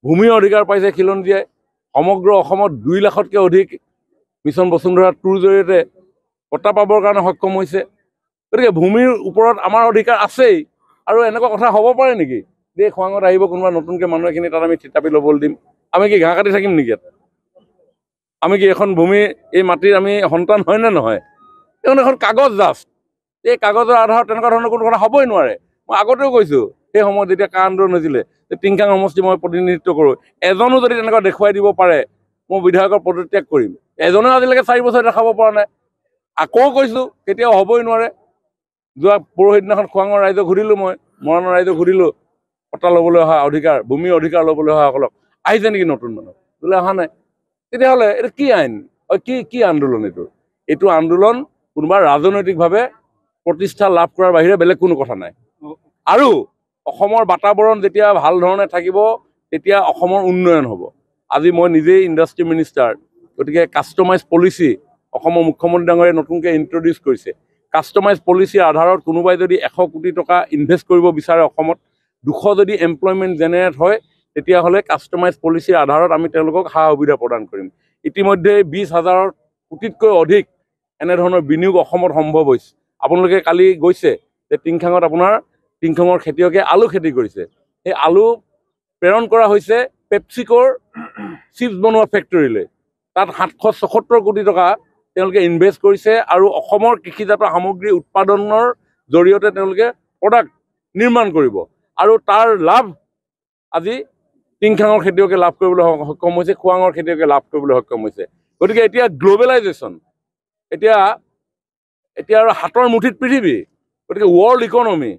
ভূমিৰ অধিকাৰ পাইছে খিলঞ্জীয়াই সমগ্ৰ অসমত 2 লাখতকৈ অধিক মিছন বসুন্ধৰা 2ৰ জৰিয়তে পট্টা পাবৰ কাৰণে সক্ষম হৈছে গতিকে ভূমিৰ ওপৰত আমাৰ অধিকাৰ আছেই আৰু এনেকুৱা কথা হ'ব পাৰে নেকি যে খোৱাঙত আহিব কোনোবা নতুনকৈ মানুহ এখিনি তাত আমি থিতাপি ল'বলৈ দিম আমি কি ঘাঁহ কাটি থাকিম নেকি ইয়াত আমি কি এখন ভূমি এই মাটিৰ আমি সন্তান হয় নে নহয় এখন এখন কাগজ জাষ্ট এই কাগজৰ আধাৰত তেনেকুৱা ধৰণৰ কোনো কথা হ'বই নোৱাৰে মই আগতেও কৈছোঁ সেই সময়ত যেতিয়া কা আন্দোলন হৈছিলে যে টিংখাং সমষ্টি মই প্ৰতিনিধিত্ব কৰোঁ এজনো যদি তেনেকুৱা দেখুৱাই দিব পাৰে মই বিধায়কৰ পদত্যাগ কৰিম এজনেও আজিলৈকে 4 বছৰ দেখাব পৰা নাই আকৌ কৈছোঁ কেতিয়াও হ'বই নোৱাৰে যোৱা পৰহি দিনাখন খোৱাঙৰ ৰাইজক সুধিলোঁ মই মৰাণৰ ৰাইজক সুধিলোঁ পট্টা ল'বলৈ অহা অধিকাৰ ভূমিৰ অধিকাৰ ল'বলৈ অহাসকলক আহিছে নেকি নতুন মানুহ বোলে অহা নাই তেতিয়াহ'লে এইটো কি আইন কি আন্দোলন এইটো আন্দোলন কোনোবা ৰাজনৈতিকভাৱে প্ৰতিষ্ঠা লাভ কৰাৰ বাহিৰে বেলেগ কোনো কথা নাই আৰু অসমৰ বাতাবৰণ যেতিয়া ভাল ধৰণে থাকিব তেতিয়া অসমৰ উন্নয়ন হ'ব আজি মই নিজেই ইণ্ডাষ্ট্ৰি মিনিষ্টাৰ গতিকে কাষ্টমাইজ পলিচি অসমৰ মুখ্যমন্ত্ৰী ডাঙৰীয়াই নতুনকৈ ইণ্ট্ৰডিউচ কৰিছে কাষ্টমাইজ পলিচিৰ আধাৰত কোনোবাই যদি 100 কোটি টকা ইনভেষ্ট কৰিব বিচাৰে অসমত 200 যদি এমপ্লয়মেণ্ট জেনেৰেট হয় তেতিয়াহ'লে কাষ্টমাইজ পলিচিৰ আধাৰত আমি তেওঁলোকক সা সুবিধা প্ৰদান কৰিম ইতিমধ্যে 20,000 কোটিতকৈ অধিক এনেধৰণৰ বিনিয়োগ অসমত সম্ভৱ হৈছে আপোনালোকে কালি গৈছে যে টিংখাঙত আপোনাৰ টিংখাঙৰ খেতিয়কে আলু খেতি কৰিছে সেই আলু প্ৰেৰণ কৰা হৈছে পেপচিকৰ চিপছ বনোৱা ফেক্টৰীলৈ তাত 776 কোটি টকা তেওঁলোকে ইনভেষ্ট কৰিছে আৰু অসমৰ কৃষিজাত সামগ্ৰী উৎপাদনৰ জৰিয়তে তেওঁলোকে প্ৰডাক্ট নিৰ্মাণ কৰিব আৰু তাৰ লাভ আজি টিংখাঙৰ খেতিয়কে লাভ কৰিবলৈ সক্ষম হৈছে খোৱাঙৰ খেতিয়কে লাভ কৰিবলৈ সক্ষম হৈছে গতিকে এতিয়া গ্ল'বেলাইজেশ্যন এতিয়া আৰু হাতৰ মুঠিত পৃথিৱী গতিকে ৱৰ্ল্ড ইকনমি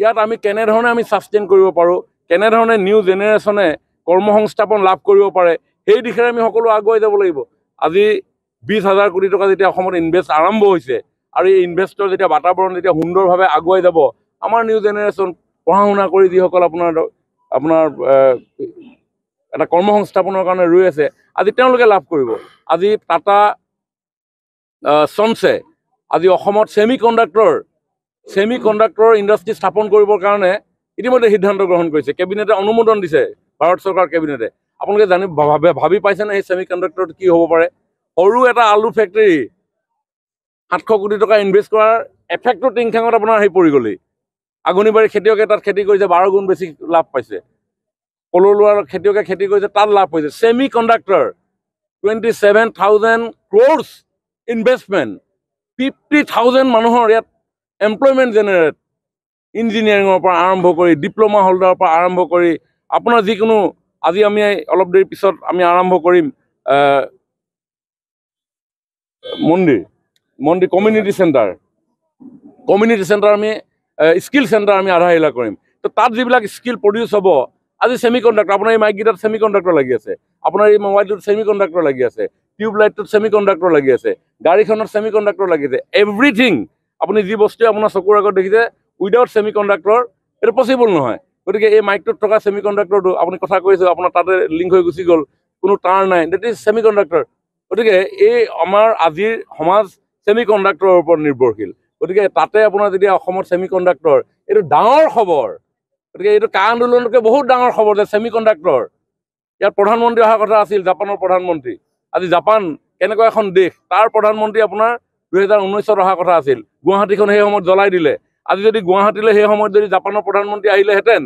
ইয়াত আমি কেনেধৰণে আমি ছাষ্টেইন কৰিব পাৰোঁ কেনেধৰণে নিউ জেনেৰেশ্যনে কৰ্মসংস্থাপন লাভ কৰিব পাৰে সেই দিশে আমি সকলো আগুৱাই যাব লাগিব আজি 20,000 কোটি টকা যেতিয়া অসমত ইনভেষ্ট আৰম্ভ হৈছে আৰু এই ইনভেষ্টৰ যেতিয়া বাতাবৰণ যেতিয়া সুন্দৰভাৱে আগুৱাই যাব আমাৰ নিউ জেনেৰেশ্যন পঢ়া শুনা কৰি যিসকল আপোনাৰ এটা কৰ্মসংস্থাপনৰ কাৰণে ৰৈ আছে আজি তেওঁলোকে লাভ কৰিব আজি টাটা চনছে আজি অসমত ছেমি কণ্ডাক্টৰ ইণ্ডাষ্ট্ৰী স্থাপন কৰিবৰ কাৰণে ইতিমধ্যে সিদ্ধান্ত গ্ৰহণ কৰিছে কেবিনেটে অনুমোদন দিছে ভাৰত চৰকাৰ কেবিনেটে আপোনালোকে ভাবি পাইছেনে সেই ছেমি কণ্ডাক্টৰটো কি হ'ব পাৰে সৰু এটা আলু ফেক্টৰী 700 কোটি টকা ইনভেষ্ট কৰাৰ এফেক্টটো টিংখাঙত আপোনাৰ সেই পৰি গ'লেই আগুনিবাৰী খেতিয়কে তাত খেতি কৰিছে 12 গুণ বেছি লাভ পাইছে কললোৱাৰ খেতিয়কে খেতি কৰিছে তাত লাভ পাইছে ছেমি কণ্ডাক্টৰ 27,000 crores ইনভেষ্টমেণ্ট 50,000 মানুহৰ ইয়াত এমপ্লয়মেণ্ট জেনেৰেট ইঞ্জিনিয়াৰিঙৰ পৰা আৰম্ভ কৰি ডিপ্ল'মা হোল্ডাৰৰ পৰা আৰম্ভ কৰি আপোনাৰ যিকোনো আজি আমি অলপ দেৰি পিছত আমি আৰম্ভ কৰিম মন্দিৰ কমিউনিটি চেণ্টাৰ আমি স্কিল চেণ্টাৰ আমি আধাৰশিলা কৰিম তো তাত যিবিলাক স্কিল প্ৰডিউচ হ'ব আজি ছেমি কণ্ডাক্টৰ আপোনাৰ এই মাইককেইটাত ছেমি কণ্ডাক্টৰ লাগি আছে আপোনাৰ এই মোবাইলটোত ছেমি কণ্ডাক্টৰ লাগি আছে টিউব লাইটটোত ছেমি কণ্ডাক্টৰ লাগি আছে গাড়ীখনত ছেমি কণ্ডাক্টৰ লাগি আছে এভৰিথিং আপুনি যি বস্তুৱে আপোনাৰ চকুৰ আগত দেখিছে উইদাউট ছেমি কণ্ডাক্টৰ এইটো পচিবল নহয় গতিকে এই মাইকটোত থকা ছেমি কণ্ডাক্টৰটো আপুনি কথা কৈছে আপোনাৰ তাতে লিংক হৈ গুচি গ'ল কোনো তাঁৰ নাই ডেট ইজ ছেমি কণ্ডাক্টৰ গতিকে এই আমাৰ আজিৰ সমাজ ছেমি কণ্ডাক্টৰৰ ওপৰত নিৰ্ভৰশীল গতিকে তাতে আপোনাৰ যেতিয়া অসমত ছেমি কণ্ডাক্টৰ এইটো ডাঙৰ খবৰ গতিকে এইটো কা আন্দোলনতকৈ বহুত ডাঙৰ খবৰ যে ছেমি কণ্ডাক্টৰ ইয়াত প্ৰধানমন্ত্ৰী অহাৰ কথা আছিল জাপানৰ প্ৰধানমন্ত্ৰী আজি জাপান কেনেকুৱা এখন দেশ তাৰ প্ৰধানমন্ত্ৰী আপোনাৰ 2019ত অহাৰ কথা আছিল গুৱাহাটীখন সেই সময়ত জ্বলাই দিলে আজি যদি গুৱাহাটীলৈ সেই সময়ত যদি জাপানৰ প্ৰধানমন্ত্ৰী আহিলেহেঁতেন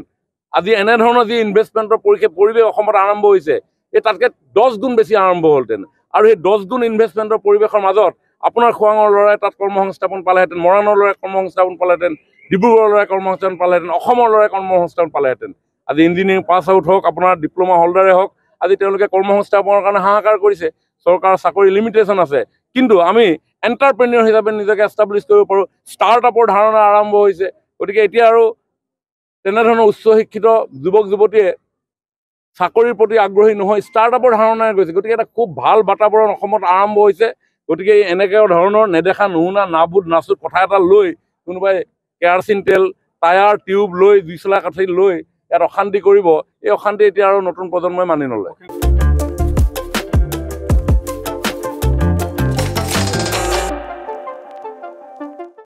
আজি এনেধৰণৰ যি ইনভেষ্টমেণ্টৰ পৰিৱেশ অসমত আৰম্ভ হৈছে এই তাতকৈ 10 গুণ বেছি আৰম্ভ হ'লহেঁতেন আৰু সেই 10 গুণ ইনভেষ্টমেণ্টৰ পৰিৱেশৰ মাজত আপোনাৰ খোৱাঙৰ ল'ৰাই তাত কৰ্মসংস্থাপন পালেহেঁতেন মৰাণৰ ল'ৰাই কৰ্মসংস্থাপন পালেহেঁতেন ডিব্ৰুগড়ৰ ল'ৰাই কৰ্মসংস্থাপন পালেহেঁতেন অসমৰ ল'ৰাই কৰ্মসংস্থাপন পালেহেঁতেন আজি ইঞ্জিনিয়াৰিং পাছ আউট হওক আপোনাৰ ডিপ্ল'মা হোল্ডাৰে হওক আজি তেওঁলোকে কৰ্মসংস্থাপনৰ কাৰণে হাহাকাৰ কৰিছে চৰকাৰৰ চাকৰি লিমিটেশ্যন আছে কিন্তু আমি এণ্টাৰপ্ৰেনিয়ৰ হিচাপে নিজকে এষ্টাব্লিছ কৰিব পাৰোঁ ষ্টাৰ্টআপৰ ধাৰণা আৰম্ভ হৈছে গতিকে এতিয়া আৰু তেনেধৰণৰ উচ্চ শিক্ষিত যুৱক যুৱতীয়ে চাকৰিৰ প্ৰতি আগ্ৰহী নহয় ষ্টাৰ্টআপৰ ধাৰণাৰে গৈছে গতিকে এটা খুব ভাল বাতাবৰণ অসমত আৰম্ভ হৈছে গতিকে এনেকুৱা ধৰণৰ নেদেখা নুশুনা নাবুদ নাচুদ কথা এটা লৈ কোনোবাই কেৰাচিন তেল টায়াৰ টিউব লৈ 2 চলা কাঠি লৈ ইয়াত অশান্তি কৰিব এই অশান্তি এতিয়া আৰু নতুন প্ৰজন্মই মানি নলয়